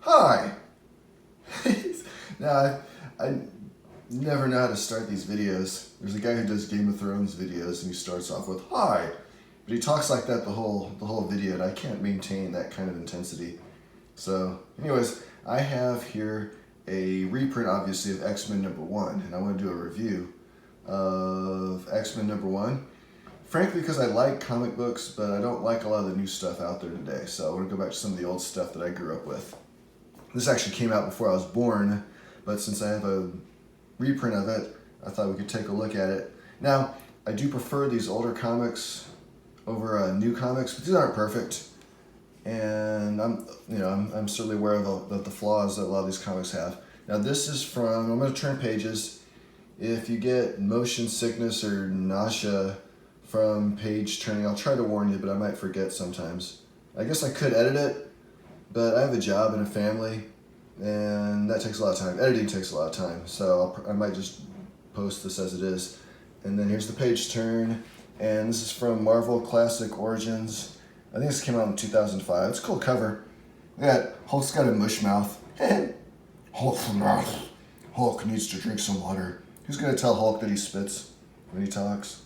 Hi! Now, I never know how to start these videos. There's a guy who does Game of Thrones videos and he starts off with, hi! But he talks like that the whole video, and I can't maintain that kind of intensity. So, anyways, I have here a reprint, obviously, of X-Men #1, and I want to do a review of X-Men #1. Frankly, because I like comic books, but I don't like a lot of the new stuff out there today. So I want to go back to some of the old stuff that I grew up with. This actually came out before I was born, but since I have a reprint of it, I thought we could take a look at it. Now, I do prefer these older comics over new comics, but these aren't perfect. And I'm certainly aware of the flaws that a lot of these comics have. Now this is from, I'm going to turn pages. If you get motion sickness or nausea from page turning, I'll try to warn you, but I might forget sometimes. I guess I could edit it, but I have a job and a family, and that takes a lot of time. Editing takes a lot of time, so I might just post this as it is. And then here's the page turn, and this is from Marvel Classic Origins. I think this came out in 2005. It's a cool cover. Yeah, Hulk's got a mush mouth. Hulk's mouth. Hulk needs to drink some water. Who's gonna tell Hulk that he spits when he talks?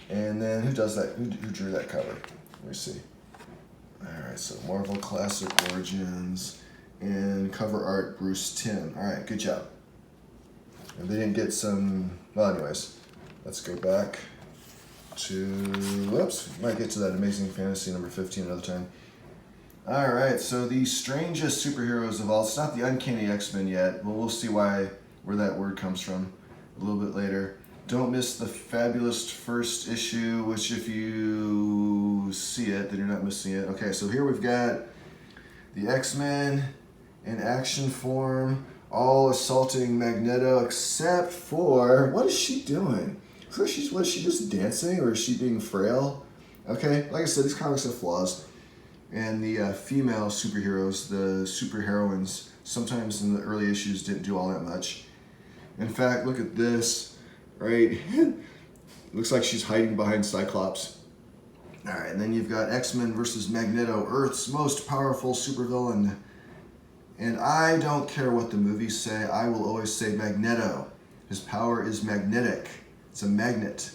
And then who does that? Who drew that cover? Let me see. Alright, so Marvel Classic Origins and cover art Bruce Timm. Alright, good job. And they didn't get some, well anyways, let's go back to, whoops, might get to that Amazing Fantasy number 15 another time. Alright, so the strangest superheroes of all, it's not the Uncanny X-Men yet, but we'll see where that word comes from a little bit later. Don't miss the fabulous first issue, which if you see it, then you're not missing it. Okay, so here we've got the X-Men in action form, all assaulting Magneto, except for, what is she doing? Was she just dancing, or is she being frail? Okay, like I said, these comics have flaws. And the female superheroes, the superheroines, sometimes in the early issues didn't do all that much. In fact, look at this, right? Looks like she's hiding behind Cyclops. All right, and then you've got X-Men versus Magneto, Earth's most powerful supervillain. And I don't care what the movies say, I will always say Magneto. His power is magnetic. It's a magnet.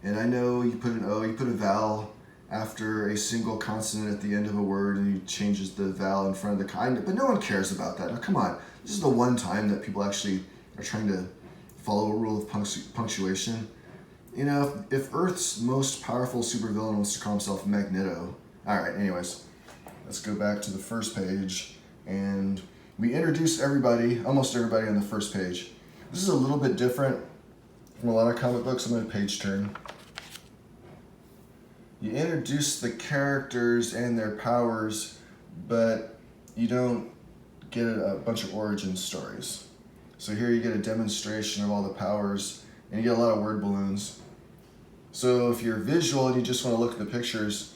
And I know you put an O, you put a vowel after a single consonant at the end of a word, and you changes the vowel in front of the kind, but no one cares about that. Now, come on, this is the one time that people actually are trying to follow a rule of punctuation. You know, if Earth's most powerful supervillain wants to call himself Magneto. All right, anyways, let's go back to the first page, and we introduce everybody, almost everybody on the first page. This is a little bit different from a lot of comic books. I'm going to page turn. You introduce the characters and their powers, but you don't get a bunch of origin stories. So here you get a demonstration of all the powers, and you get a lot of word balloons. So if you're visual and you just want to look at the pictures,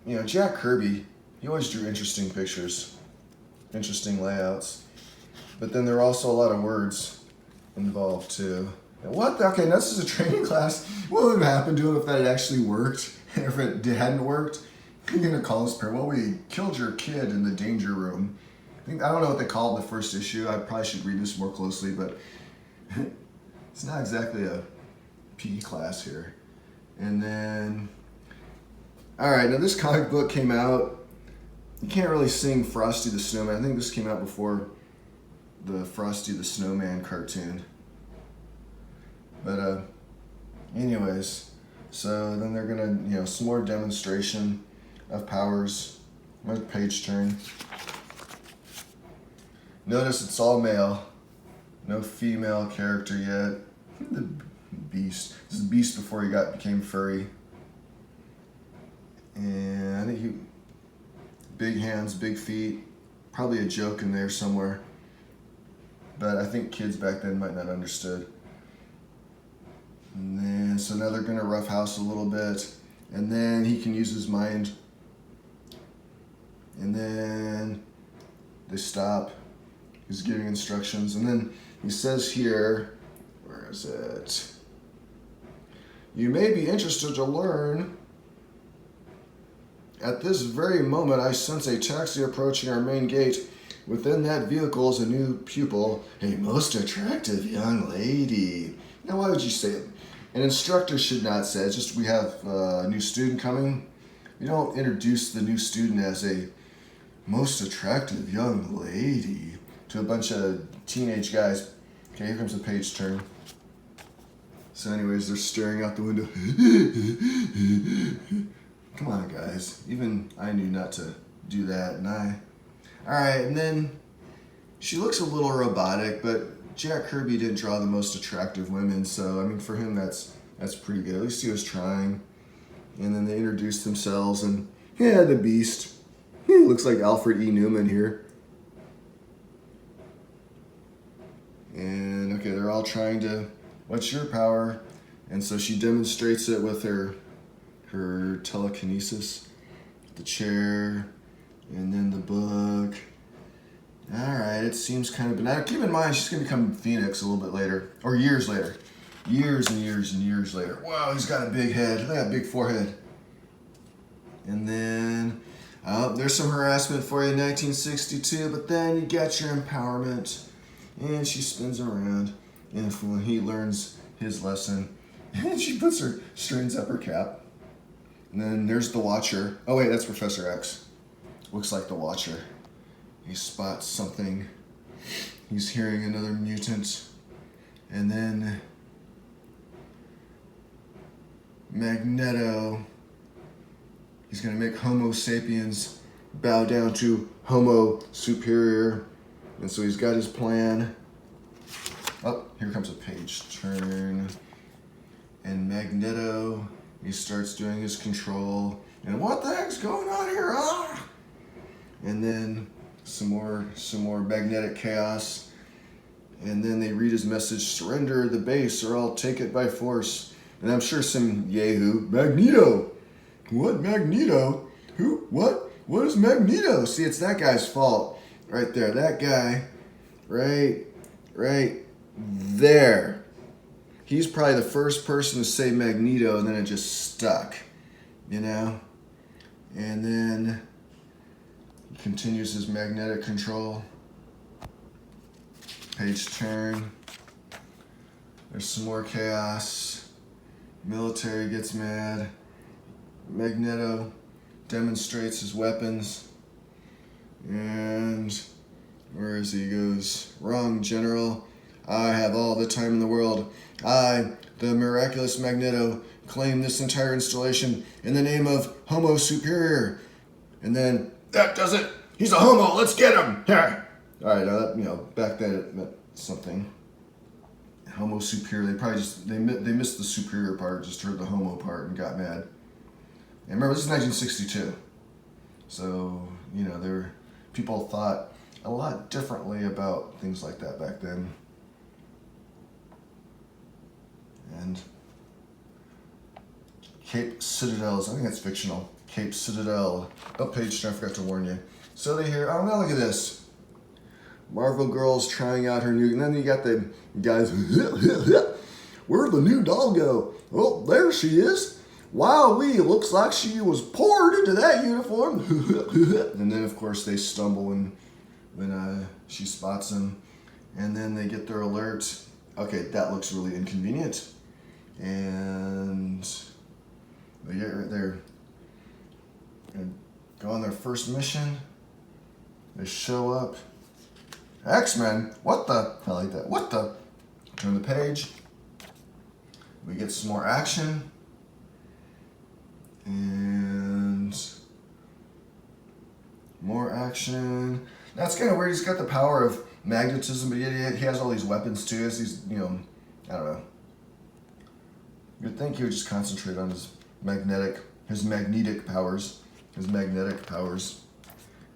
you know, Jack Kirby, he always drew interesting pictures, interesting layouts. But then there are also a lot of words involved too. And what? Okay, now this is a training class. What would have happened to him if that had actually worked? If it hadn't worked? You're going to call his parent, well, we killed your kid in the danger room. I don't know what they call it in the first issue. I probably should read this more closely, but it's not exactly a PE class here. And then, all right, now this comic book came out. You can't really sing Frosty the Snowman. I think this came out before the Frosty the Snowman cartoon. But anyways, so then they're gonna, some more demonstration of powers. I'm gonna page turn. Notice it's all male, no female character yet. The Beast. This is Beast before he became furry. And I think big hands, big feet. Probably a joke in there somewhere. But I think kids back then might not have understood. And then, so now they're gonna roughhouse a little bit. And then he can use his mind. And then they stop. He's giving instructions, and then he says here, where is it? You may be interested to learn. At this very moment, I sense a taxi approaching our main gate. Within that vehicle is a new pupil, a most attractive young lady. Now, why would you say it? An instructor should not say it. Just we have a new student coming. You don't introduce the new student as a most attractive young lady to a bunch of teenage guys. Okay, here comes the page turn. So anyways, they're staring out the window. Come on, guys. Even I knew not to do that, and Alright, and then she looks a little robotic, but Jack Kirby didn't draw the most attractive women, so I mean for him that's pretty good. At least he was trying. And then they introduced themselves, and yeah, the Beast. He looks like Alfred E. Newman here. And okay, they're all trying to, what's your power? And so she demonstrates it with her telekinesis. The chair, and then the book. Alright, it seems kind of, but now keep in mind she's going to become Phoenix a little bit later, or years later. Years and years and years later. Wow, he's got a big head. Look at that big forehead. And then, there's some harassment for you in 1962, but then you get your empowerment. And she spins around, and when he learns his lesson, and she straightens up her cap. And then there's the Watcher. Oh wait, that's Professor X. Looks like the Watcher. He spots something. He's hearing another mutant. And then Magneto, he's going to make Homo sapiens bow down to Homo superior. And so he's got his plan. Oh, here comes a page turn. And Magneto, he starts doing his control. And what the heck's going on here? Ah! And then some more magnetic chaos. And then they read his message, surrender the base or I'll take it by force. And I'm sure some yahoo, Magneto. What Magneto? Who? What? What is Magneto? See, it's that guy's fault. Right there. That guy. Right there. He's probably the first person to say Magneto, and then it just stuck. You know? And then he continues his magnetic control. Page turn. There's some more chaos. Military gets mad. Magneto demonstrates his weapons. And where is he? He goes, wrong, General. I have all the time in the world. I, the miraculous Magneto, claim this entire installation in the name of Homo Superior. And then, that does it. He's a homo. Let's get him. All right, now that, back then it meant something. Homo Superior. They probably just, they missed the superior part, just heard the homo part and got mad. And remember, this is 1962. So, people thought a lot differently about things like that back then. And Cape Citadel, I think that's fictional. Cape Citadel. Oh, page turn, I forgot to warn you. So they hear, oh, now look at this. Marvel Girl's trying out her new, and then you got the guys, where'd the new doll go? Oh, there she is. Wowee, looks like she was poured into that uniform. And then, of course, they stumble when she spots them. And then they get their alert. Okay, that looks really inconvenient. And they get right there. And go on their first mission. They show up. X-Men? What the? I like that. What the? Turn the page. We get some more action. And more action. Now it's kind of weird. He's got the power of magnetism, but yet he has all these weapons too. He's, I don't know. You'd think he would just concentrate on his magnetic powers.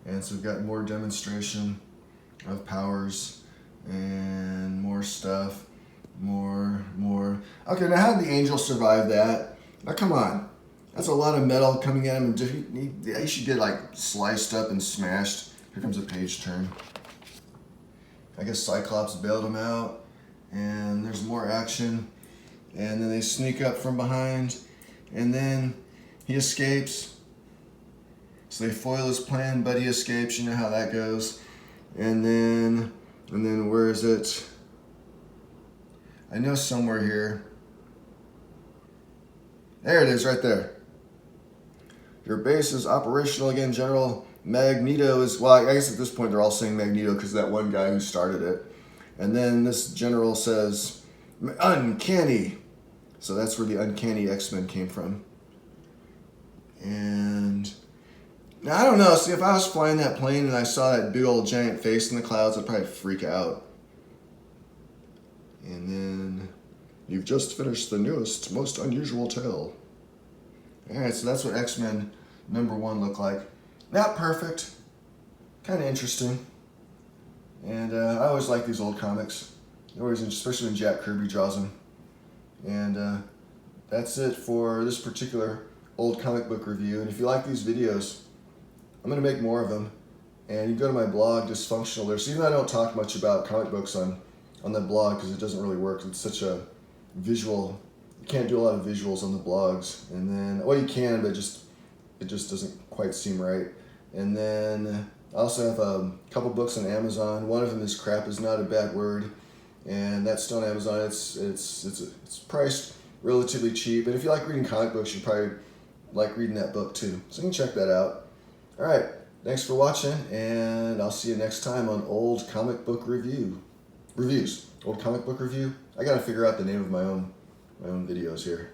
And so we've got more demonstration of powers and more stuff. More. Okay, now how did the Angel survive that? Now come on. That's a lot of metal coming at him, and he should get like sliced up and smashed. Here comes a page turn. I guess Cyclops bailed him out, and there's more action. And then they sneak up from behind, and then he escapes. So they foil his plan, but he escapes. You know how that goes. And then where is it? I know somewhere here. There it is, right there. Your base is operational again, General. Magneto is, well, I guess at this point they're all saying Magneto because that one guy who started it. And then this general says, uncanny. So that's where the uncanny X-Men came from. And now I don't know. See, if I was flying that plane and I saw that big old giant face in the clouds, I'd probably freak out. And then, you've just finished the newest, most unusual tale. Alright, so that's what X-Men #1 looked like. Not perfect. Kind of interesting. And I always like these old comics. Always, especially when Jack Kirby draws them. And that's it for this particular old comic book review. And if you like these videos, I'm going to make more of them. And you can go to my blog, Dysfunctional there. So even though I don't talk much about comic books on that blog, because it doesn't really work. It's such a visual, you can't do a lot of visuals on the blogs. And then, well, you can, but it just doesn't quite seem right. And then I also have a couple books on Amazon. One of them is Crap Is Not a Bad Word. And that's still on Amazon. It's priced relatively cheap. And if you like reading comic books, you probably like reading that book too. So you can check that out. All right, thanks for watching, and I'll see you next time on Old Comic Book Reviews. Old Comic Book Review. I gotta figure out the name of my own videos here.